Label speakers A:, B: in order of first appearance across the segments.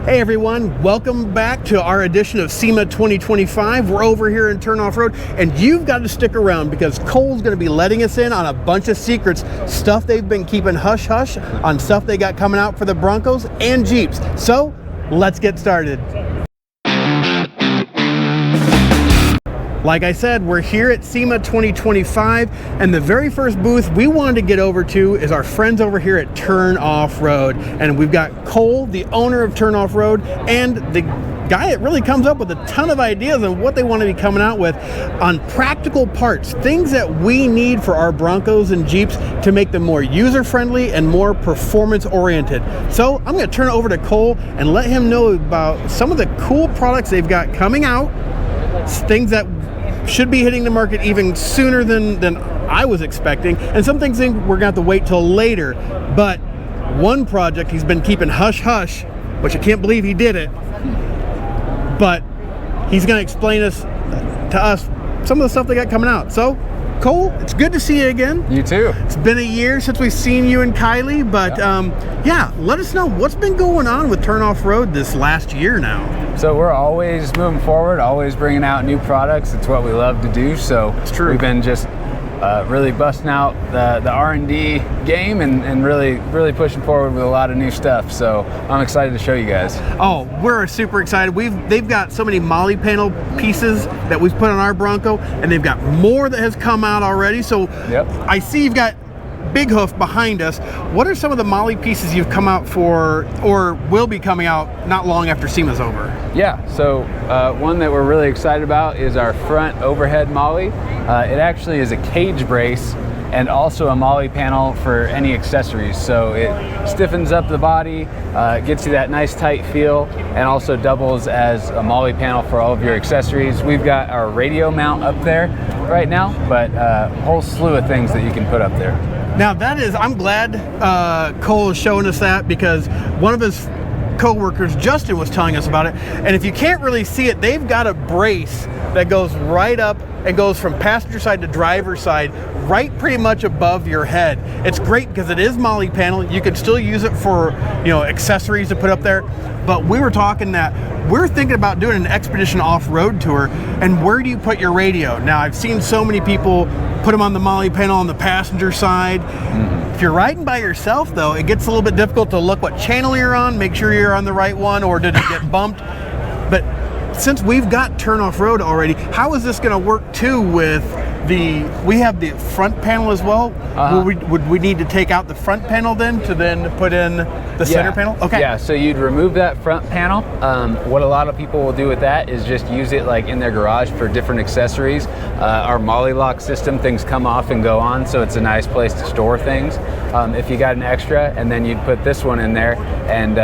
A: Hey everyone, welcome back to our edition of SEMA 2025. We're over here in Turn Off-Road, and you've got to stick around because Cole's going to be letting us in on a bunch of secrets, stuff they've been keeping hush-hush on, stuff they got coming out for the Broncos and Jeeps. So, let's get started. Like I said, we're here at SEMA 2025, and the very first booth we wanted to get over to is our friends over here at Turn Off-Road. And we've got Cole, the owner of Turn Off-Road, and the guy that really comes up with a ton of ideas on what they want to be coming out with on practical parts, things that we need for our Broncos and Jeeps to make them more user-friendly and more performance-oriented. So I'm going to turn it over to Cole and let him know about some of the cool products they've got coming out, things that should be hitting the market even sooner than I was expecting, and some things we're gonna have to wait till later. But one project he's been keeping hush-hush, which I can't believe he did it, but he's gonna explain to us some of the stuff they got coming out. So, Cole, it's good to see you again.
B: You too.
A: It's been a year since we've seen you and Kylie, but yeah, let us know what's been going on with Turn Off-Road this last year now.
B: So we're always moving forward, always bringing out new products. It's what we love to do. So
A: it's true.
B: We've been just really busting out the R&D game and really pushing forward with a lot of new stuff. So I'm excited to show you guys.
A: Oh, we're super excited. They've got so many Molle panel pieces that we've put on our Bronco, and they've got more that has come out already. So yep. I see you've got Big Hoof behind us. What are some of the Molle pieces you've come out for or will be coming out not long after SEMA's over?
B: Yeah, so one that we're really excited about is our front overhead Molle. It actually is a cage brace and also a Molle panel for any accessories. So it stiffens up the body, gets you that nice tight feel, and also doubles as a Molle panel for all of your accessories. We've got our radio mount up there right now, but a whole slew of things that you can put up there.
A: Now I'm glad Cole is showing us that, because one of his co-workers, Justin, was telling us about it. And if you can't really see it, they've got a brace that goes right up and goes from passenger side to driver's side, right pretty much above your head. It's great because it is Molle panel. You can still use it for, accessories to put up there. But we were talking that we're thinking about doing an expedition off-road tour, and where do you put your radio? Now, I've seen so many people put them on the Molle panel on the passenger side. If you're riding by yourself, though, it gets a little bit difficult to look what channel you're on, make sure you're on the right one, or did it get bumped? But since we've got Turn Off-Road already, how is this going to work too with we have the front panel as well? Would we need to take out the front panel then to put in the center panel? Okay.
B: Yeah, so you'd remove that front panel. What a lot of people will do with that is just use it like in their garage for different accessories. Our Molle lock system, things come off and go on, so it's a nice place to store things. If you got an extra, and then you'd put this one in there, and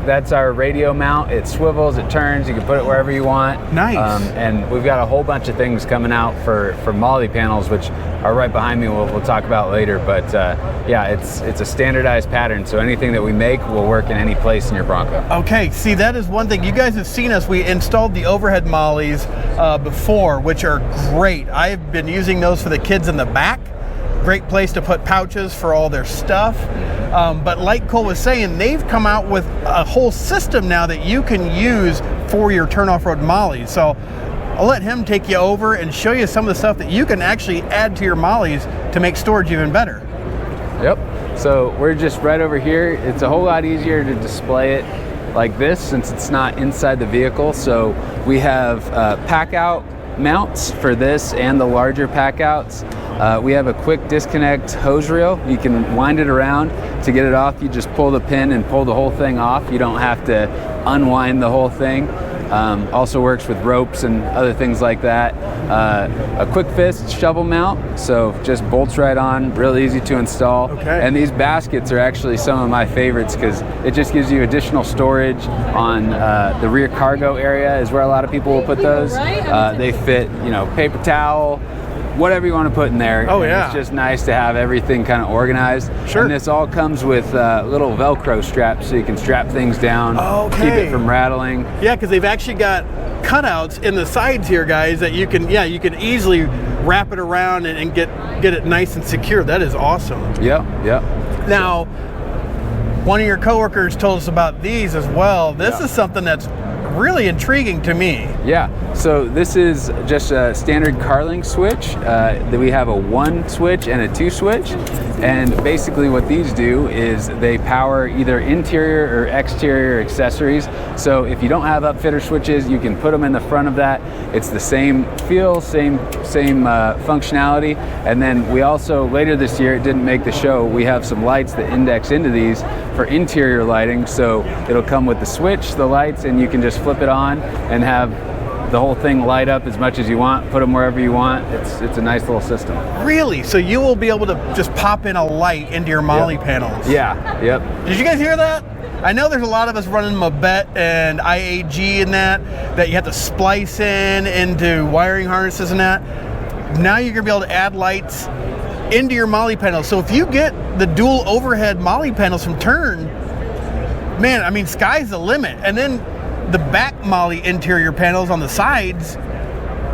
B: that's our radio mount. It swivels, it turns, you can put it wherever you want.
A: Nice.
B: And we've got a whole bunch of things coming out for Molle panels, which are right behind me, we'll talk about later. But yeah, it's a standardized pattern, so anything that we make will work in any place in your Bronco.
A: Okay, see, that is one thing. You guys have seen us. We installed the overhead Molles before, which are great. I've been using those for the kids in the back. Great place to put pouches for all their stuff. But like Cole was saying, they've come out with a whole system now that you can use for your Turn Off-Road Molles. So I'll let him take you over and show you some of the stuff that you can actually add to your Molles to make storage even better.
B: Yep, so we're just right over here. It's a whole lot easier to display it like this since it's not inside the vehicle. So we have pack out mounts for this and the larger pack outs. We have a quick disconnect hose reel. You can wind it around. To get it off, you just pull the pin and pull the whole thing off. You don't have to unwind the whole thing. Also works with ropes and other things like that. A quick fist shovel mount, so just bolts right on, real easy to install.
A: Okay.
B: And these baskets are actually some of my favorites because it just gives you additional storage on the rear cargo area is where a lot of people will put those. They fit, paper towel, whatever you want to put in there.
A: Oh, yeah.
B: It's just nice to have everything kind of organized.
A: Sure.
B: And this all comes with little Velcro straps so you can strap things down,
A: okay,
B: keep it from rattling.
A: Yeah, because they've actually got cutouts in the sides here, guys, that you can easily wrap it around and get it nice and secure. That is awesome.
B: Yep.
A: Now, one of your coworkers told us about these as well. This is something that's really intriguing to me.
B: Yeah, so this is just a standard Carling switch. We have a 1 switch and a 2 switch, and basically what these do is they power either interior or exterior accessories. So if you don't have upfitter switches, you can put them in the front of that. It's the same feel, same functionality. And then we also, later this year, it didn't make the show, we have some lights that index into these for interior lighting. So it'll come with the switch, the lights, and you can just flip it on and have the whole thing light up as much as you want, put them wherever you want. It's a nice little system.
A: Really? So you will be able to just pop in a light into your Molle panels?
B: Yeah, yep.
A: Did you guys hear that? I know there's a lot of us running Mobet and IAG and that you have to splice into wiring harnesses and that. Now you're gonna be able to add lights into your Molle panels. So if you get the dual overhead Molle panels from Tern, man, I mean, sky's the limit. And then the back Molle interior panels on the sides,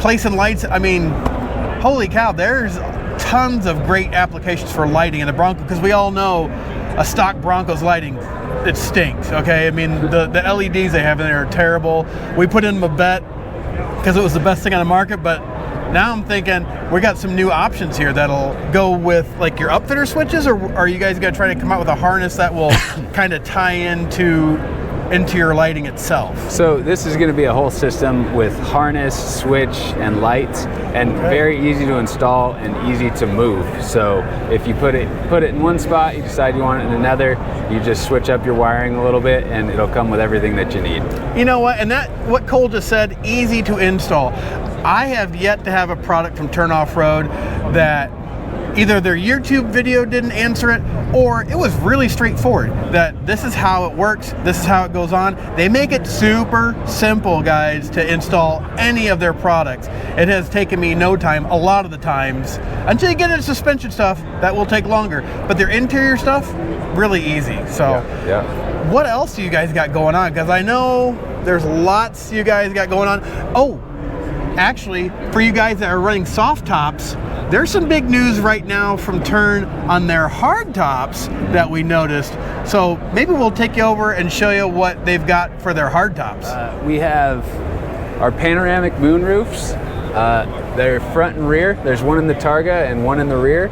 A: placing lights, I mean, holy cow, there's tons of great applications for lighting in the Bronco, because we all know a stock Bronco's lighting, it stinks, okay? I mean, the LEDs they have in there are terrible. We put in Mobet because it was the best thing on the market, but now I'm thinking we got some new options here that'll go with like your upfitter switches, or are you guys gonna try to come out with a harness that will kind of tie into your lighting itself?
B: So this is going to be a whole system with harness, switch, and lights, and very easy to install and easy to move. So if you put it in one spot, you decide you want it in another, you just switch up your wiring a little bit and it'll come with everything that you need.
A: You know what, and that what Cole just said, easy to install. I have yet to have a product from Tern Off-Road that either their YouTube video didn't answer it, or it was really straightforward, that this is how it works, this is how it goes on. They make it super simple, guys, to install any of their products. It has taken me no time, a lot of the times, until you get into suspension stuff, that will take longer. But their interior stuff, really easy. So
B: yeah.
A: What else do you guys got going on? Because I know there's lots you guys got going on. Oh, actually, for you guys that are running soft tops, there's some big news right now from Tern on their hard tops that we noticed. So maybe we'll take you over and show you what they've got for their hard tops.
B: We have our panoramic moon roofs. They're front and rear. There's one in the Targa and one in the rear.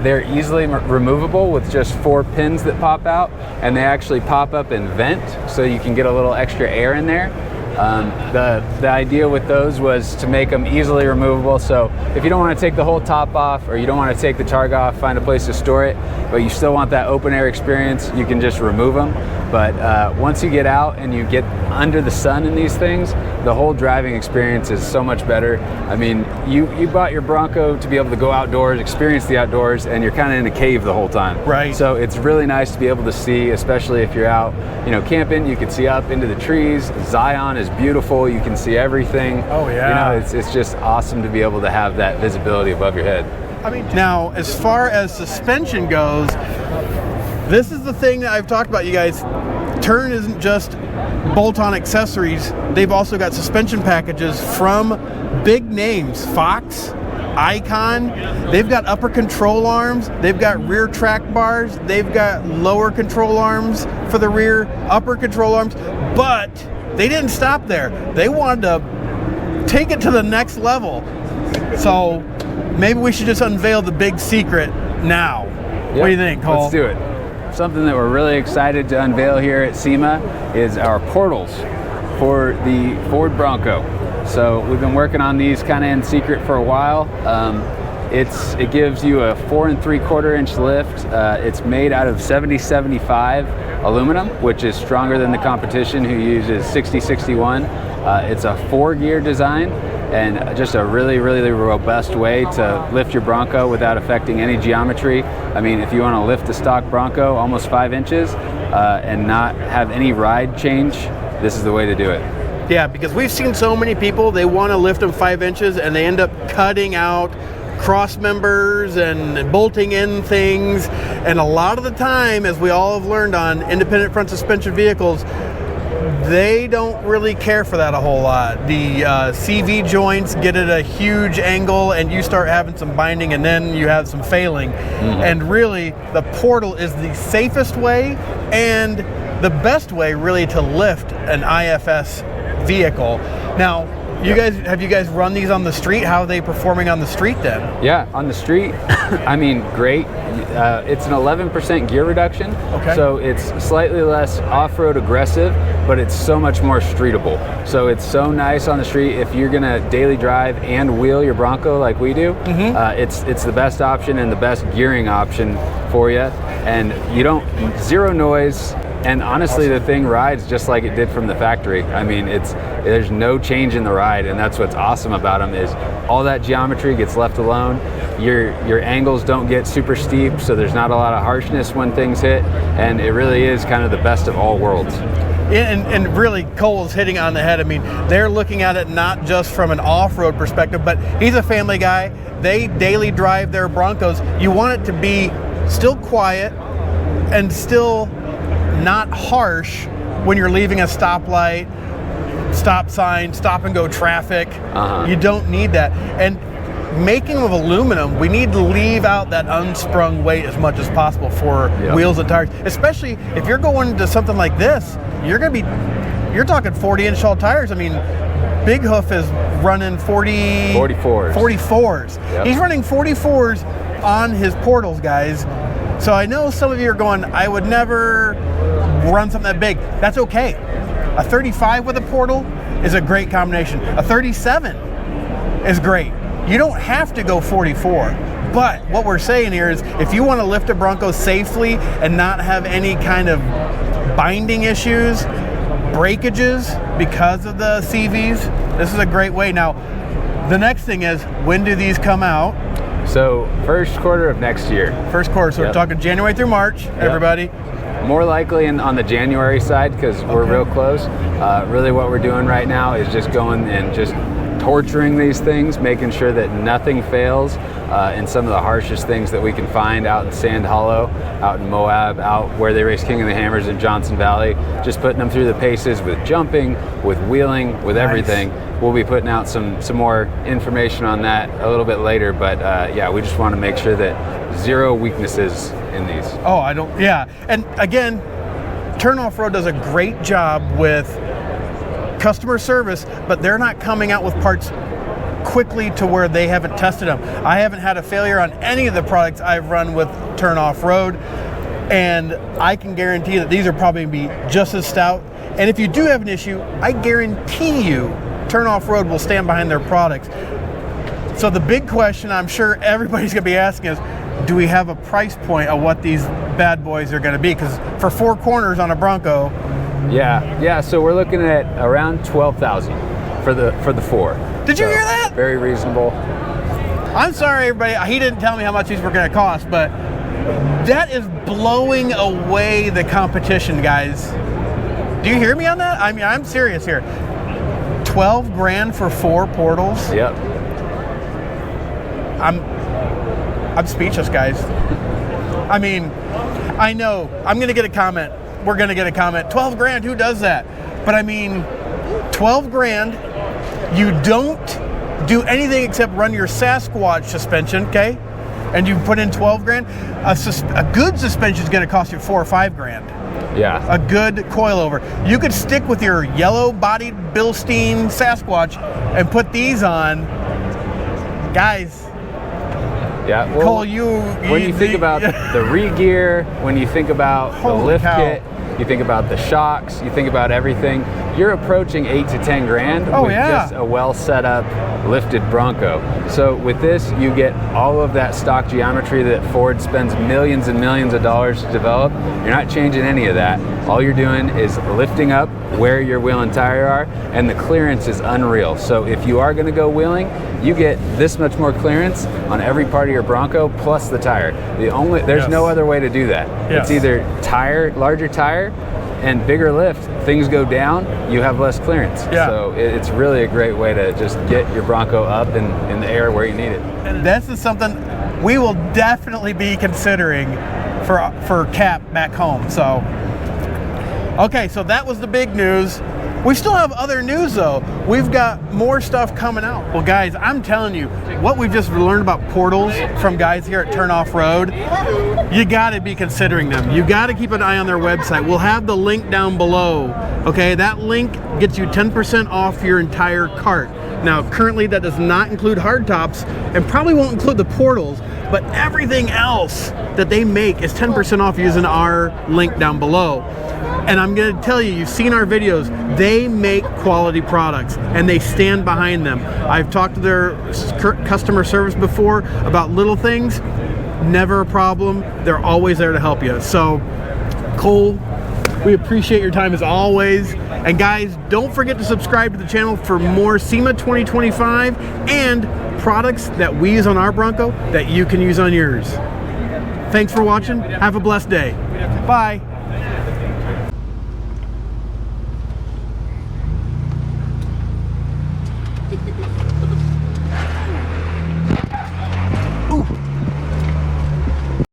B: They're easily removable with just 4 pins that pop out, and they actually pop up and vent, so you can get a little extra air in there. The idea with those was to make them easily removable, so if you don't want to take the whole top off, or you don't want to take the Targa off, find a place to store it, but you still want that open air experience, you can just remove them. But once you get out and you get under the sun in these things, the whole driving experience is so much better. I mean, you bought your Bronco to be able to go outdoors, experience the outdoors, and you're kind of in a cave the whole time.
A: Right.
B: So it's really nice to be able to see, especially if you're out, camping. You can see up into the trees. Zion is beautiful. You can see everything.
A: Oh yeah.
B: It's just awesome to be able to have that visibility above your head.
A: I mean, now as far as suspension goes, this is the thing that I've talked about, you guys. Tern isn't just bolt-on accessories. They've also got suspension packages from big names, Fox, Icon. They've got upper control arms. They've got rear track bars. They've got lower control arms for the rear, upper control arms. But they didn't stop there. They wanted to take it to the next level. So maybe we should just unveil the big secret now.
B: Yep.
A: What do you think, Cole?
B: Let's do it. Something that we're really excited to unveil here at SEMA is our portals for the Ford Bronco. So we've been working on these kind of in secret for a while. It gives you a 4 3/4 inch lift. It's made out of 70-75 aluminum, which is stronger than the competition, who uses 60-61. It's a 4-gear design, and just a really, really robust way to lift your Bronco without affecting any geometry. I mean, if you want to lift the stock Bronco almost 5 inches and not have any ride change, this is the way to do it.
A: Yeah, because we've seen so many people, they want to lift them 5 inches and they end up cutting out cross members and bolting in things. And a lot of the time, as we all have learned on independent front suspension vehicles, they don't really care for that a whole lot. The CV joints get at a huge angle and you start having some binding and then you have some failing. And really, the portal is the safest way and the best way really to lift an IFS vehicle. Now, have you guys run these on the street? How are they performing on the street then?
B: Yeah, on the street, I mean, great. It's an 11% gear reduction, so it's slightly less off-road aggressive, but it's so much more streetable. So it's so nice on the street. If you're gonna daily drive and wheel your Bronco like we do, it's the best option and the best gearing option for you. And you don't, zero noise. And honestly, the thing rides just like it did from the factory. I mean, there's no change in the ride, and that's what's awesome about them is all that geometry gets left alone. Your angles don't get super steep, so there's not a lot of harshness when things hit, and it really is kind of the best of all worlds.
A: And really, Cole's hitting on the head. I mean, they're looking at it not just from an off-road perspective, but he's a family guy. They daily drive their Broncos. You want it to be still quiet and still not harsh when you're leaving a stoplight, stop sign, stop and go traffic. You don't need that. And making them of aluminum, we need to leave out that unsprung weight as much as possible for wheels and tires. Especially if you're going to something like this, you're talking 40-inch tall tires. I mean, Big Hoof is running 44s.
B: Yep.
A: He's running 44s on his portals, guys. So I know some of you are going, I would never run something that big. That's okay. A 35 with a portal is a great combination. A 37 is great. You don't have to go 44. But what we're saying here is if you want to lift a Bronco safely and not have any kind of binding issues, breakages because of the CVs, this is a great way. Now, the next thing is, when do these come out?
B: So first quarter of next year.
A: First quarter, so we're talking January through March, everybody.
B: More likely on the January side because we're real close. Really what we're doing right now is just going and just torturing these things, making sure that nothing fails, and some of the harshest things that we can find out in Sand Hollow, out in Moab, out where they race King of the Hammers in Johnson Valley, just putting them through the paces with jumping, with wheeling, with everything. We'll be putting out some more information on that a little bit later, but yeah, we just want to make sure that zero weaknesses in these.
A: And again, Turn Off-Road does a great job with customer service, but they're not coming out with parts quickly to where they haven't tested them. I haven't had a failure on any of the products I've run with Turn Off-Road, and I can guarantee that these are probably going to be just as stout. And if you do have an issue, I guarantee you Turn Off-Road will stand behind their products. So the big question I'm sure everybody's going to be asking is, do we have a price point of what these bad boys are going to be? Because for 4 corners on a Bronco,
B: so we're looking at around $12,000 for the 4.
A: Did you hear that?
B: Very reasonable.
A: I'm sorry, everybody. He didn't tell me how much these were going to cost, but that is blowing away the competition, guys. Do you hear me on that? I mean, I'm serious here. 12 grand for 4 portals.
B: Yep.
A: I'm speechless, guys. I mean, I know I'm going to get a comment. We're going to get a comment. 12 grand, who does that? But I mean, 12 grand, you don't do anything except run your Sasquatch suspension, okay? And you put in 12 grand. A good suspension is going to cost you 4 or 5 grand.
B: Yeah.
A: A good coilover. You could stick with your yellow-bodied Bilstein Sasquatch and put these on. Guys.
B: Yeah. Well,
A: Cole,
B: when you think about the re-gear, when you think about the lift kit, you think about the shocks, you think about everything, you're approaching 8 to 10 grand with just a well set up lifted Bronco. So with this, you get all of that stock geometry that Ford spends millions and millions of dollars to develop. You're not changing any of that. All you're doing is lifting up where your wheel and tire are, and the clearance is unreal. So if you are going to go wheeling, you get this much more clearance on every part of your Bronco plus the tire. There's no other way to do that. It's either larger tire and bigger lift, things go down, you have less clearance. So it's really a great way to just get your Bronco up in the air where you need it.
A: And this is something we will definitely be considering for Cap back home. So Okay, so that was the big news. We still have other news though. We've got more stuff coming out. Well guys, I'm telling you, what we've just learned about portals from guys here at Turn Off-Road, you gotta be considering them. You gotta keep an eye on their website. We'll have the link down below. Okay, that link gets you 10% off your entire cart. Now currently that does not include hardtops and probably won't include the portals, but everything else that they make is 10% off using our link down below. And I'm gonna tell you, you've seen our videos, they make quality products and they stand behind them. I've talked to their customer service before about little things, never a problem. They're always there to help you. So, Cole, we appreciate your time as always. And guys, don't forget to subscribe to the channel for more SEMA 2025 and products that we use on our Bronco that you can use on yours. Thanks for watching. Have a blessed day. Bye.